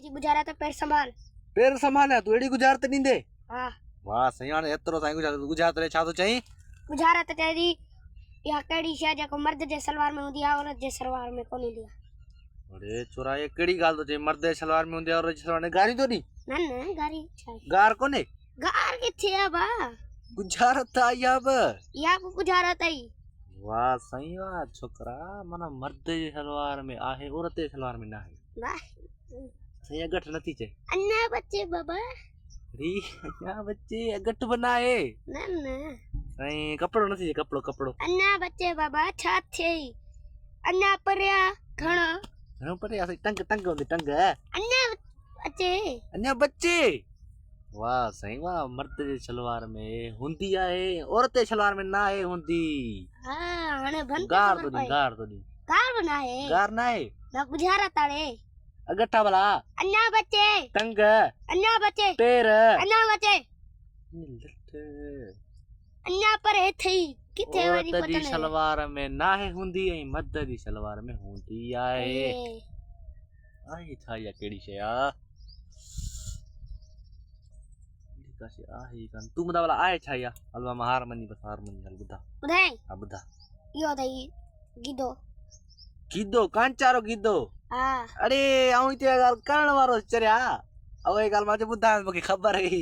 जी गुजारा तो पैर संभाल तू एड़ी गुजारत नींदे हां वाह सही हाणे एतरो साईं गुजारत रे छा तो चई गुजारा तो तेरी या केड़ी शय जेको मर्द जे सलवार में हुंदी औरत जे सलवार में कोनी हुंदी। अरे छोरा ये केड़ी गाल तो चई मर्द जे सलवार में हुंदी औरत जे सलवार में गारी तो नी न गारी छाई गार कोने गार किथे है बा गुजारत आया ब या को गुजारा तई वाह सही वाह छोकरा माना मर्द जे सलवार में आहे औरत जे सलवार में ना है वाह सही गठ नथी चे अन्ना बच्चे बाबा री या बच्चे गठ बनाए न सही कपड़ो नथी चे कपड़ो अन्ना बच्चे बाबा छा थे अन्ना परया घणो घणो पर ऐसे टंग होंदी टंग अन्ना बच्चे वाह सही वाह मर्द जे सलवार में हुंदी आहे औरत जे सलवार में ना है हुंदी हां हने बन गार तो दी गार बना है गार ना है ना गुजारा ताड़े अगट्ठा वाला अन्ना बच्चे टंग अन्ना बच्चे पैर अन्ना बच्चे अन्ना पर है थई किथे वरी औरत पता जी नहीं सलवार में ना है हुंदी ऐं मर्द जी सलवार में हुंदी आहे आई छा या केड़ी शय आ कासे आहे कान तू मुदा वाला आहे छा या हलवा में हार मनी बस हार मनी हल बुधा बुधाई हां बुधा यो दई गिदो कांचारो गिदो हां अरे आऊं ते गाल करण वारो चरया अवे गाल माजे बुधा मके खबर है